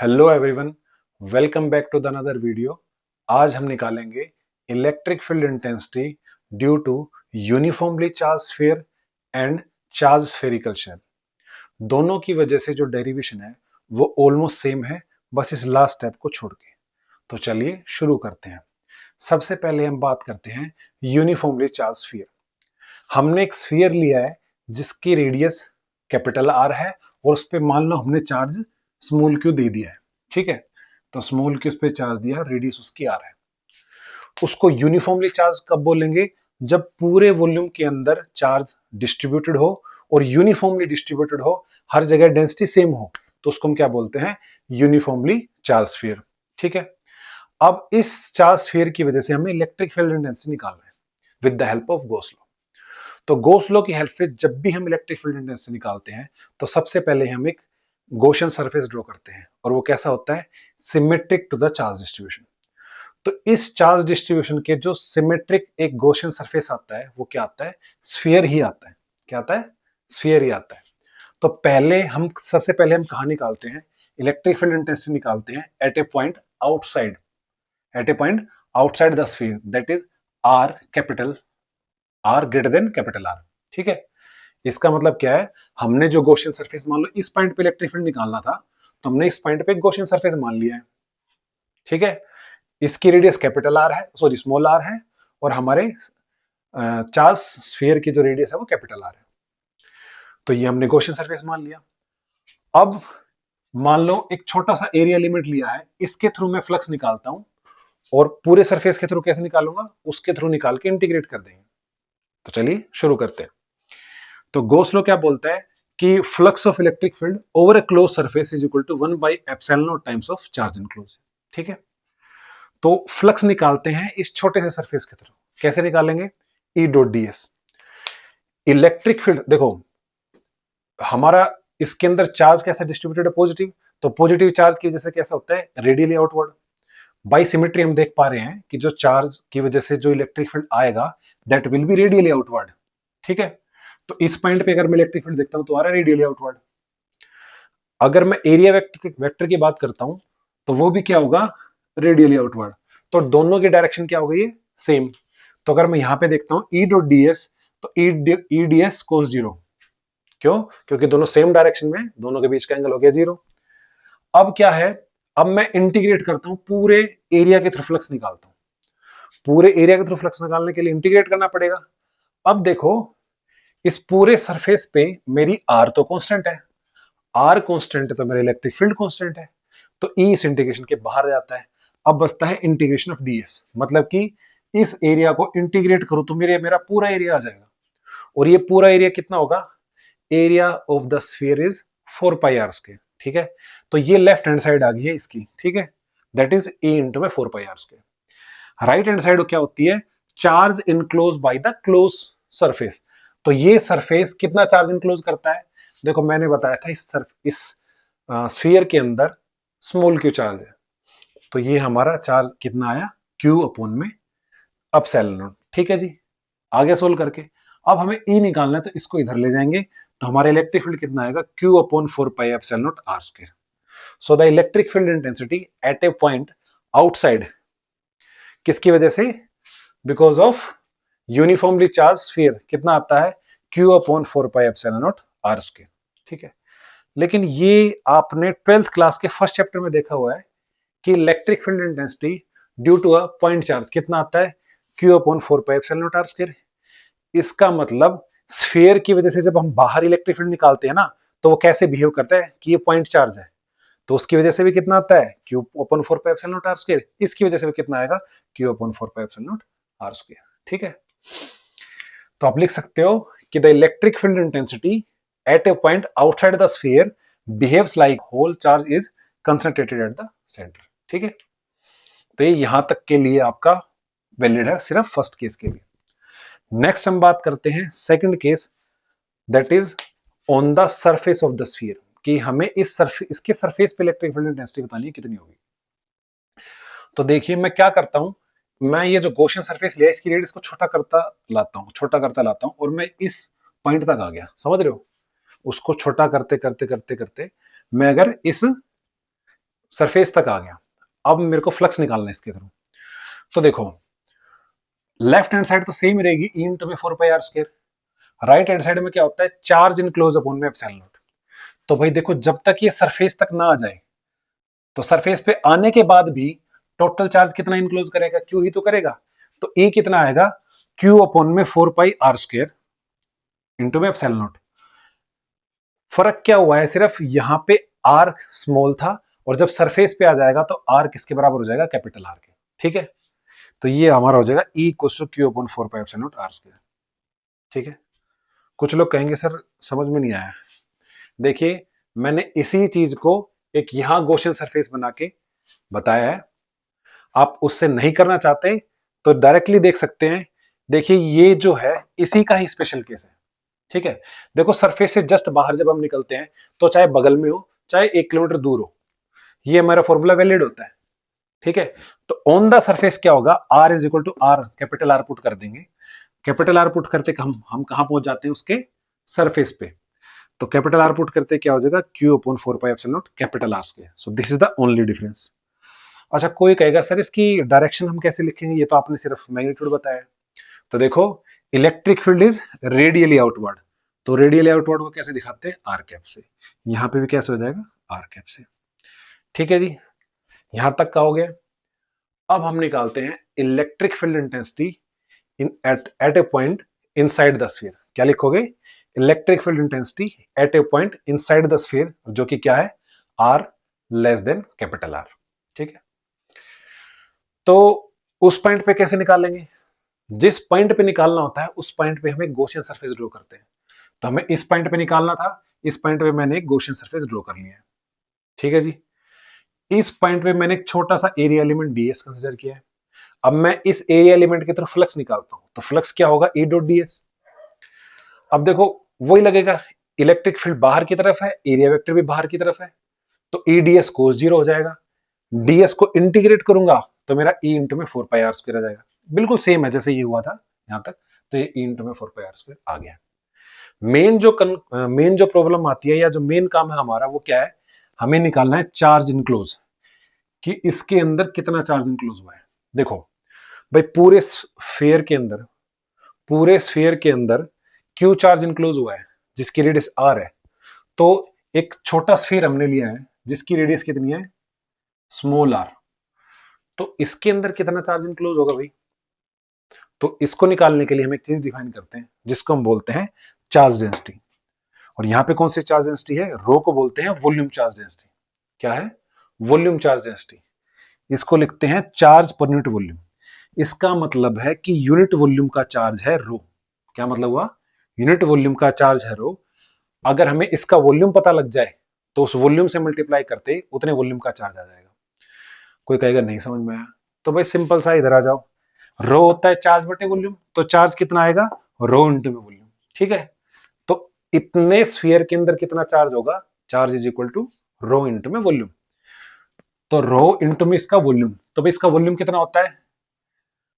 Hello everyone, welcome back to the another video. आज हम निकालेंगे electric field intensity due to uniformly charge sphere and charge spherical shell. दोनों की वजह से जो डेरिवेशन है वो ऑलमोस्ट सेम है, बस इस लास्ट स्टेप को छोड़ के। तो चलिए शुरू करते हैं। सबसे पहले हम बात करते हैं यूनिफॉर्मली चार्ज स्फीयर। हमने एक स्फीयर लिया है जिसकी रेडियस कैपिटल आर है और उस पर मान लो हमने चार्ज स्मॉल क्यू दे दिया है। ठीक है, तो स्मॉल क्यू उस पर चार्ज दिया, रेडियस उसकी आर है। उसको यूनिफॉर्मली चार्ज कब बोलेंगे? जब पूरे वॉल्यूम के अंदर चार्ज डिस्ट्रीब्यूटेड हो और यूनिफॉर्मली डिस्ट्रीब्यूटेड हो, हर जगह डेंसिटी सेम हो, तो उसको हम क्या बोलते हैं? Uniformly charge sphere. ठीक है, अब इस चार्ज स्फीयर की वजह से हमें इलेक्ट्रिक फील्ड इंटेंसिटी निकालना है with the help of Gauss law. तो गॉस लॉ की हेल्प से जब भी हम इलेक्ट्रिक फील्ड इंटेंसिटी निकालते हैं तो सबसे पहले हम एक गॉसियन सरफेस ड्रॉ करते हैं, और वो कैसा होता है? Symmetric to the charge distribution. तो इस चार्ज डिस्ट्रीब्यूशन के जो सिमेट्रिक एक गॉसियन सरफेस आता है वो क्या आता है? स्फीयर ही आता है। क्या आता है? स्फीयर ही आता है। तो सबसे पहले हम कहां निकालते हैं? इलेक्ट्रिक फील्ड इंटेंसिटी निकालते हैं at a point outside, at a point outside the sphere, that is R, capital R greater than capital are. ठीक है, इसका मतलब क्या है? हमने जो गॉसियन सरफेस, मान लो इस पॉइंट पे इलेक्ट्रिक फील्ड निकालना था, तो हमने इस पॉइंट पे गॉसियन सरफेस मान लिया है। ठीक है, इसकी रेडियस कैपिटल आर है, सॉरी स्मॉल आर है, और हमारे चार्ज स्फीयर की जो रेडियस है वो कैपिटल आर है। तो ये हमने गॉसियन सरफेस मान लिया। अब मान लो एक छोटा सा एरिया लिमिट लिया है, इसके थ्रू मैं फ्लक्स निकालता हूं, और पूरे सरफेस के थ्रू कैसे निकालूंगा? उसके थ्रू निकाल के इंटीग्रेट कर देंगे। तो चलिए शुरू करते हैं। तो गॉस लॉ क्या बोलता है कि flux of electric field over a close surface is equal to 1 by epsilon naught times of charge inclose. ठीक है, तो फ्लक्स निकालते हैं इस छोटे से सरफेस के थ्रू। कैसे निकालेंगे? E dot D S. Electric field देखो, हमारा इसके अंदर चार्ज कैसा डिस्ट्रीब्यूटेड है? पॉजिटिव। तो पॉजिटिव चार्ज की वजह से कैसा होता है? Radially outward. बाई सिमेट्री हम देख पा रहे हैं कि जो चार्ज की वजह से जो इलेक्ट्रिक फील्ड आएगा that will B radially outward. ठीक है, तो इस पॉइंट पे अगर मैं इलेक्ट्रिक फील्ड देखता हूं तो आ रहा है रेडियली आउटवर्ड। अगर मैं एरिया वेक्टर की बात करता हूं तो वो भी क्या होगा? Radially outward. तो दोनों की डायरेक्शन क्या हो गई है? सेम। तो अगर मैं यहां पे देखता हूं ई डॉट डी एस, तो E D S cos zero. क्यों? क्योंकि दोनों सेम डायरेक्शन में, दोनों के बीच का एंगल हो गया जीरो। अब क्या है? अब मैं इंटीग्रेट करता हूं, पूरे एरिया के थ्रू फ्लक्स निकालता हूं। पूरे एरिया के थ्रू फ्लक्स निकालने के लिए इंटीग्रेट करना पड़ेगा। अब देखो, इस पूरे सरफेस पे मेरी आर तो कांस्टेंट है, आर कांस्टेंट है तो मेरा इलेक्ट्रिक फील्ड कांस्टेंट है, तो ई इस इंटीग्रेशन के बाहर जाता है। अब बचता है इंटीग्रेशन ऑफ डीएस, मतलब कि इस एरिया को इंटीग्रेट करो तो मेरा पूरा एरिया आ जाएगा। और ये पूरा एरिया कितना होगा? Area of the sphere is 4 pi are square. ठीक है, तो ये लेफ्ट हैंड साइड आ गई है इसकी। ठीक है, दैट इज ए इंटू में 4 pi are square. Right hand side क्या होती है? Charge enclose by the close surface. तो ये सरफेस कितना चार्ज इनक्लोज करता है? देखो मैंने बताया था इस स्फीयर के अंदर स्मॉल क्यू चार्ज है, तो ये हमारा चार्ज कितना आया? क्यू अपॉन में एप्सिलॉन नॉट। ठीक है जी, आगे सोल्व करके अब हमें ई निकालना है, तो इसको इधर ले जाएंगे, तो हमारा इलेक्ट्रिक फील्ड कितना आएगा? Q upon 4 pi epsilon naught are square. So the electric field intensity at a point outside, किसकी वजह से? Because of uniformly charge sphere, कितना आता है? Q upon 4 pi epsilon naught are square. ठीक है, लेकिन ये आपने 12th क्लास के फर्स्ट चैप्टर में देखा हुआ है कि electric field intensity due to a point charge कितना आता है? Q upon 4 pi epsilon naught are square. इसका मतलब स्फीयर की वजह से जब हम बाहर इलेक्ट्रिक फील्ड निकालते हैं ना, तो वो कैसे बिहेव करता है कि ये पॉइंट चार्ज है, तो उसकी वजह से भी कितना आता है? Q upon 4 pi epsilon naught are square. इसकी वजह से भी कितना आएगा? Q upon 4 pi epsilon naught are square. ठीक है, तो आप लिख सकते हो कि the electric field intensity at a point outside the sphere behaves like whole charge is concentrated at the centre. ठीक है, तो ये यहां तक के लिए आपका वैलिड है, सिर्फ फर्स्ट केस के लिए। नेक्स्ट हम बात करते हैं second case, that is on the surface of the sphere, कि हमें इसके सरफेस पे इलेक्ट्रिक फील्ड इंटेंसिटी बतानी है कितनी होगी। तो देखिए मैं क्या करता हूं, मैं ये जो गॉसियन सरफेस लिया इसकी रेडियस को छोटा करता लाता हूं, और मैं इस पॉइंट तक आ गया, समझ रहे हो? उसको छोटा करते करते करते करते मैं अगर इस सरफेस तक आ गया। अब मेरे को फ्लक्स निकालना है इसके थ्रू। तो देखो लेफ्ट हैंड साइड तो सेम रहेगी, ई इंटू में 4 pi r square. Right hand side में क्या होता है, चार्ज इनक्लोज अपॉन में एप्सिलॉन नॉट। तो भाई देखो जब तक ये सरफेस तक ना आ जाए, तो सरफेस पे आने के बाद भी टोटल चार्ज कितना इनक्लोज करेगा, क्यू ही तो करेगा। तो ए कितना आएगा, क्यू अपॉन में 4 पाई r स्क्वायर इंटू में एप्सिलॉन नॉट। फर्क क्या हुआ है, सिर्फ यहां पे आर स्मॉल था, और जब सरफेस पे आ जाएगा तो आर किसके बराबर हो जाएगा, कैपिटल आर के। ठीक है, तो ये हमारा हो जाएगा E equal to q upon 4 pi r square. ठीक है, कुछ लोग कहेंगे सर समझ में नहीं आया। देखिए मैंने इसी चीज को एक यहां गॉसियन सरफेस बना के बताया है। आप उससे नहीं करना चाहते तो डायरेक्टली देख सकते हैं। देखिए ये जो है इसी का ही स्पेशल केस है। ठीक है, देखो सरफेस से जस्ट बाहर जब हम निकलते हैं, तो चाहे बगल में हो चाहे 1 किलोमीटर दूर हो, ये हमारा फॉर्मूला वैलिड होता है। ठीक है, तो ऑन द सरफेस क्या होगा, r is equal to r, capital r put कर देंगे। कैपिटल आर पुट करते हम कहां पहुंच जाते हैं, उसके सरफेस पे। तो कैपिटल आर पुट करते क्या हो जाएगा, Q upon 4 pi r capital R square. So this is the only difference. अच्छा कोई कहेगा सर इसकी डायरेक्शन हम कैसे लिखेंगे, ये तो आपने सिर्फ मैग्नीट्यूड बताया। तो देखो electric field is radially outward, तो रेडियली आउटवर्ड को कैसे दिखाते हैं, आर कैप से। यहां पे भी कैसे हो जाएगा, आर कैप से। ठीक है जी, यहां तक का हो गया। अब हम निकालते हैं electric field intensity in at a point inside the sphere. क्या लिखोगे, electric field intensity at a point inside the sphere, जो कि क्या है, r less than capital are. ठीक है, तो उस पॉइंट पे कैसे निकालेंगे, जिस पॉइंट पे निकालना होता है उस पॉइंट पे हमें गॉसियन सरफेस ड्रॉ करते हैं। तो हमें इस पॉइंट पे निकालना था, इस पॉइंट पे मैंने एक गॉसियन सरफेस ड्रॉ कर लिया है। ठीक है जी, इस पॉइंट पे मैंने एक छोटा सा एरिया एलिमेंट ds कंसीडर किया है। अब मैं इस एरिया एलिमेंट के थ्रू फ्लक्स निकालता हूं, तो फ्लक्स क्या होगा, E डॉट ds। अब देखो वही लगेगा, इलेक्ट्रिक फील्ड बाहर की तरफ है, एरिया वेक्टर भी बाहर की तरफ है, तो E ds कोस जीरो हो जाएगा। ds को इंटीग्रेट करूंगा तो मेरा E इंटू में 4 पाई r स्क्वायर आ जाएगा। बिल्कुल सेम है जैसे ये हुआ था यहां तक, तो ये E इंटू में 4 पाई r स्क्वायर आ गया। मेन जो प्रॉब्लम आती है या जो मेन काम है हमारा वो क्या है, हमें निकालना है चार्ज इनक्लोज, कि इसके अंदर कितना चार्ज इनक्लोज हुआ है। देखो भाई पूरे स्फीयर के अंदर क्यू चार्ज इनक्लोज हुआ है, जिसकी रेडियस आर है। तो एक छोटा स्फीयर हमने लिया है जिसकी रेडियस कितनी है, स्मॉल आर। तो इसके अंदर कितना चार्ज इनक्लोज होगा भाई, तो इसको निकालने के लिए हम एक चीज डिफाइन करते हैं जिसको हम बोलते हैं चार्ज डेंसिटी। और यहां पे कौन सी चार्ज डेंसिटी है, रो को बोलते हैं वॉल्यूम चार्ज डेंसिटी। क्या है, वॉल्यूम चार्ज डेंसिटी। इसको लिखते हैं चार्ज पर यूनिट वॉल्यूम। इसका मतलब है कि यूनिट वॉल्यूम का चार्ज है रो। क्या मतलब हुआ, यूनिट वॉल्यूम का चार्ज है रो। अगर हमें इसका वॉल्यूम पता लग जाए तो उस वॉल्यूम से मल्टीप्लाई करते उतने वॉल्यूम का चार्ज आ जाएगा। कोई कहेगा नहीं समझ में आया, तो भाई सिंपल सा इधर आ जाओ। रो होता है चार्ज बटे वॉल्यूम, तो चार्ज कितना आएगा, रो इंटू में वॉल्यूम। ठीक है, तो इतने स्फीयर के अंदर कितना चार्ज होगा, charge is equal to rho into में वॉल्यूम। तो रो इंटू में इसका वॉल्यूम, तो भाई इसका वॉल्यूम कितना होता है,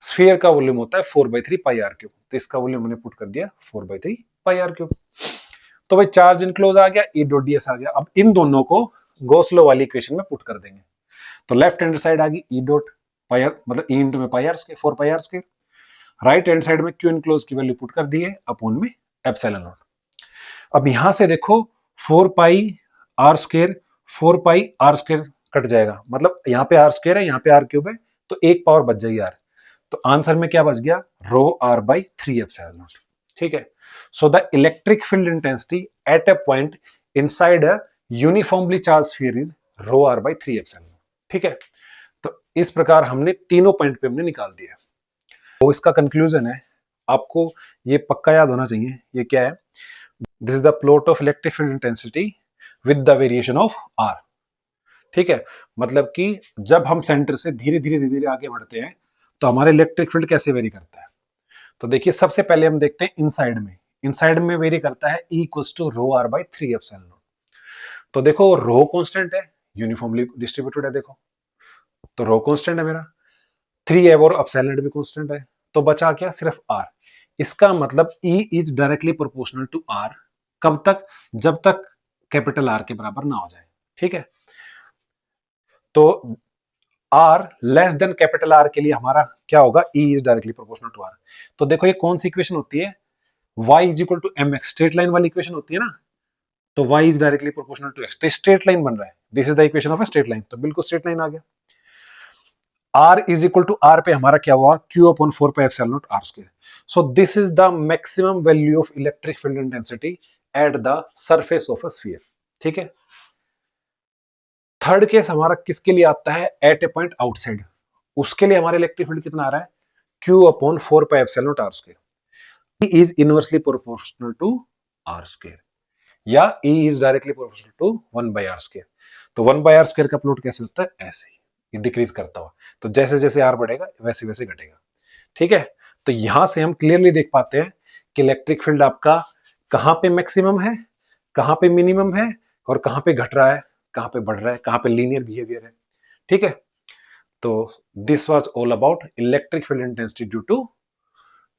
स्फीयर का वॉल्यूम होता है 4/3 पाई r क्यूब। तो इसका वॉल्यूम मैंने पुट कर दिया 4/3 पाई r क्यूब। तो भाई चार्ज इनक्लोज आ गया, ई डॉट ds आ गया। अब इन दोनों को गॉस लॉ वाली इक्वेशन में पुट कर देंगे। तो लेफ्ट हैंड साइड आ गई ई डॉट पाई आर, मतलब ई इंटू में पाई r square 4 pi r square. Right hand side में क्यू इनक्लोज की वैल्यू पुट कर दी है अपॉन में एप्सिलॉन नॉट। अब यहां से देखो 4 pi r square 4 pi r square cut जाएगा, मतलब यहाँ पे r स्क्वायर है, यहाँ पे r क्यूब है, तो एक पावर बच जाएगी r। तो आंसर में क्या बच गया, rho r by 3 epsilon naught. ठीक है, so the electric field intensity at a point inside a uniformly charge sphere is rho r by 3 epsilon naught. ठीक है, तो इस प्रकार हमने तीनों पॉइंट पे हमने निकाल दिया। तो इसका कंक्लूजन है, आपको ये पक्का याद होना चाहिए, ये क्या है, this is the plot of electric field intensity with the variation of r। ठीक है, मतलब कि जब हम सेंटर से धीरे धीरे धीरे धीरे आगे बढ़ते हैं तो हमारे इलेक्ट्रिक फील्ड कैसे वेरी करता है। तो देखिए सबसे पहले हम देखते हैं इनसाइड में वेरी करता है E equals to rho r by 3 epsilon naught. तो देखो रो कांस्टेंट है, यूनिफॉर्मली डिस्ट्रीब्यूटेड है, देखो तो रो कांस्टेंट है मेरा, 3 है और एप्सिलॉन नॉट भी कांस्टेंट है, तो बचा क्या, सिर्फ r। इसका मतलब E is directly proportional to r। कब तक, जब तक कैपिटल R के बराबर ना हो जाए। ठीक है, तो r less than capital r के लिए हमारा क्या होगा, E is directly proportional to r. तो देखो ये कौन सी इक्वेशन होती है, y is equal to m x, straight line वाली इक्वेशन होती है ना। तो y is directly proportional to x, तो स्ट्रेट लाइन बन रहा है, this is the equation of a straight line, तो बिल्कुल स्ट्रेट लाइन आ गया। r is equal to r पे हमारा क्या हुआ, q upon 4 pi epsilon naught r square. So this is the maximum value of electric field intensity at the surface of a sphere. ठीक है, थर्ड केस हमारा किसके लिए आता है, एट ए पॉइंट आउटसाइड, उसके लिए हमारा इलेक्ट्रिक फील्ड कितना आ रहा है, q upon 4 pi epsilon naught r square is inversely proportional to r square, या E is directly proportional to 1 by r square. तो 1 बाय r स्क्वायर का प्लॉट कैसे होता है, ऐसे ही, ये डिक्रीज करता हुआ, तो जैसे जैसे r बढ़ेगा वैसे वैसे घटेगा। ठीक है, तो यहां से हम क्लियरली देख पाते हैं कि इलेक्ट्रिक फील्ड आपका कहां पे मैक्सिमम है, कहां पे मिनिमम है, और कहां पे घट रहा है, कहां पे बढ़ रहा है, कहां पे लीनियर बिहेवियर है। ठीक है, तो this was all about electric field intensity due to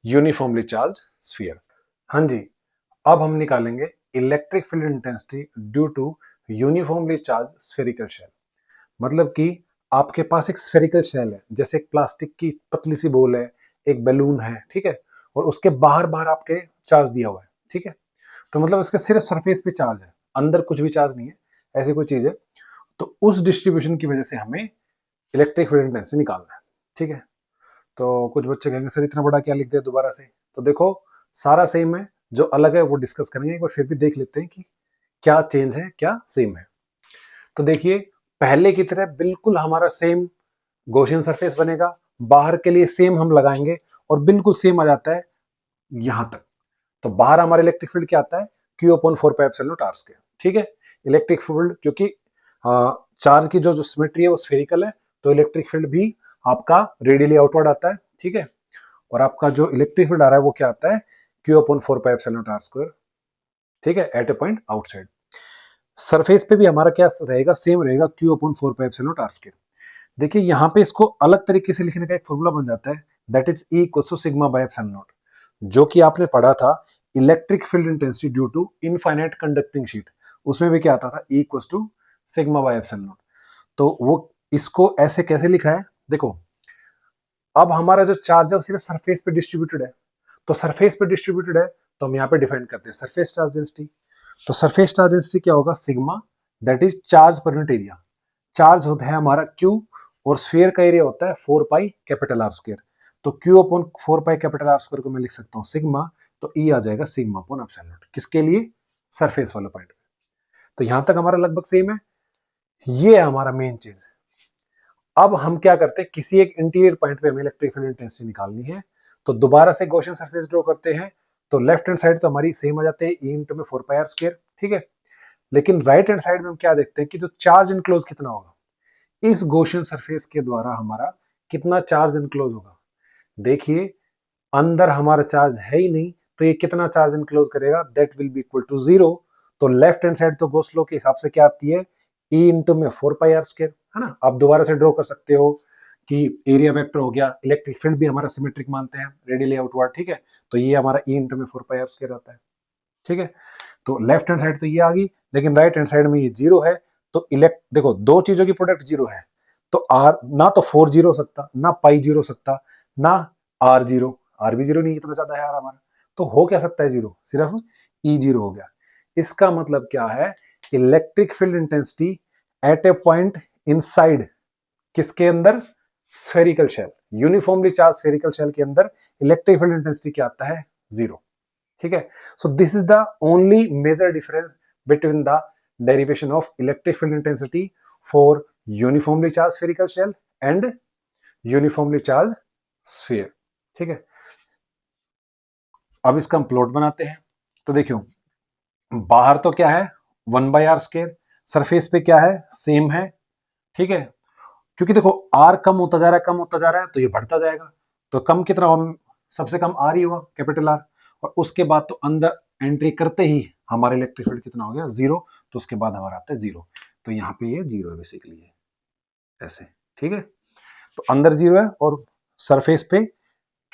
uniformly charge sphere. हाँ जी, अब हम निकालेंगे electric field intensity due to uniformly charge spherical shell. मतलब कि आपके पास एक स्फेरिकल शेल है, जैसे एक प्लास्टिक की पतली सी बॉल है, एक बैलून है, ठीक है, और उसके बाहर बाहर आपके चार्ज दिया हुआ है। ठीक है, तो मतलब उसके सिर्फ सरफेस पे चार्ज है, अंदर कुछ भी चार्ज नहीं है, ऐसी कोई चीज है। तो उस डिस्ट्रीब्यूशन की वजह से हमें इलेक्ट्रिक फील्ड इंटेंसिटी निकालना है। ठीक है, तो कुछ बच्चे कहेंगे सर इतना बड़ा क्या लिख दिया दोबारा से, तो देखो सारा सेम है, जो अलग है वो डिस्कस करेंगे, एक बार फिर भी देख लेते हैं कि क्या चेंज है क्या सेम है। तो देखिए पहले की तरह बिल्कुल हमारा सेम गॉसियन सरफेस बनेगा, बाहर के लिए सेम हम लगाएंगे और बिल्कुल सेम आ जाता है यहां तक। तो बाहर हमारा इलेक्ट्रिक फील्ड क्या आता है, Q upon 4 pi epsilon naught r square. ठीक है, इलेक्ट्रिक फील्ड क्योंकि चार्ज की जो सिमेट्री है वो स्फेरिकल है, तो इलेक्ट्रिक फील्ड भी आपका रेडियली आउटवर्ड आता है। ठीक है, और आपका जो इलेक्ट्रिक फील्ड आ रहा है वो क्या आता है, Q upon 4 pi epsilon naught r square. ठीक है, eight a point outside. Surface पे भी हमारा क्या रहेगा, सेम रहेगा, Q upon 4 pi epsilon naught r square. देखिए यहाँ पे इसको अलग तरीके से लिखने का एक फॉर्मूला बन जाता है, that is E equal to sigma by epsilon naught, जो कि आपने पढ़ा था electric field intensity due to infinite conducting sheet, उसमें भी क्या आता था, E equal to sigma by epsilon naught. तो वो इसको ऐसे कैसे लिखा है, देखो अब हमारा जो चार्ज है वो सिर्फ सरफेस पे डिस्ट्रीब्यूटेड है, तो सरफेस पे डिस्ट्रीब्यूटेड है तो हम यहाँ पे डिफाइन करते हैं सरफेस चार्ज डेंसिटी। तो सरफेस चार्ज डेंसिटी क्या होगा, sigma, that is charge per unit area. Charge होता है हमारा Q और स्फीयर का एरिया होता है 4 पाई कैपिटल R स्क्वायर। तो Q upon 4 pi capital R square को मैं लिख सकता हूँ सिग्मा, तो E आ जाएगा सिग्मा अपॉन एप्सिलॉन नॉट, किसके लिए, सरफेस वाला पॉइंट। तो यहां तक हमारा लगभग सेम है, ये है हमारा मेन चीज। अब हम क्या करते हैं, किसी एक इंटीरियर पॉइंट पे हमें इलेक्ट्रिक फील्ड इंटेंसिटी निकालनी है, तो दोबारा से गॉसियन सरफेस ड्रॉ करते हैं। तो लेफ्ट हैंड साइड तो हमारी सेम आ जाते हैं, E इंटू में 4 पाई R स्क्वायर। ठीक है, लेकिन राइट हैंड साइड में हम क्या देखते हैं कि जो चार्ज इनक्लोज कितना होगा, इस गॉसियन सरफेस के द्वारा हमारा कितना चार्ज इनक्लोज होगा। देखिए अंदर हमारा चार्ज है ही नहीं, तो ये कितना चार्ज इनक्लोज करेगा, that will be equal to 0। तो लेफ्ट हैंड साइड तो गॉस लॉ के हिसाब से क्या आती है, E इंटू में 4 पाई R स्क्वायर, है ना। आप दोबारा से ड्रॉ कर सकते हो कि एरिया वेक्टर हो गया, इलेक्ट्रिक फील्ड भी हमारा सिमेट्रिक मानते हैं, रेडियली आउटवर्ड। ठीक है, तो ये हमारा E इंटू में 4 पाई R स्क्वायर आता है। ठीक है, तो लेफ्ट हैंड साइड तो ये आ गई, लेकिन राइट हैंड साइड में ये 0 है। तो इलेक्ट देखो दो चीजों की प्रोडक्ट 0 है, तो आर ना तो 4 जीरो हो सकता, ना पाई 0 हो सकता, ना आर 0, आर भी 0 नहीं, इतना ज्यादा है आर हमारा, तो हो क्या सकता है 0, सिर्फ E 0 हो गया। इसका मतलब क्या है, electric field intensity at a point inside, किसके अंदर, spherical shell, uniformly charge spherical shell के अंदर इलेक्ट्रिक फील्ड इंटेंसिटी क्या आता है, 0। ठीक है, so this is the only major difference between the derivation of electric field intensity for uniformly charge spherical shell and uniformly charge sphere. ठीक है, अब इसका हम प्लॉट बनाते हैं। तो देखियो बाहर तो क्या है 1 बाई आर स्क्वायर, सरफेस पे क्या है, सेम है। ठीक है, क्योंकि देखो आर कम होता जा रहा है, कम होता जा रहा है, तो ये बढ़ता जाएगा। तो कम कितना होगा, सबसे कम आर ही हुआ, कैपिटल आर। और उसके बाद तो अंदर एंट्री करते ही हमारा इलेक्ट्रिक फील्ड कितना हो गया, 0। तो उसके बाद हमारा आता है 0, तो यहाँ पे ये 0 है बेसिकली, है ऐसे। ठीक है, तो अंदर 0 है और सरफेस पे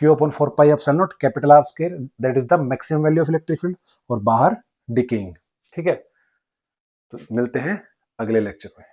Q upon 4 pi epsilon not capital R square, that is the maximum value of electric field, और बाहर डिकेइंग। ठीक है, तो मिलते हैं अगले लेक्चर में।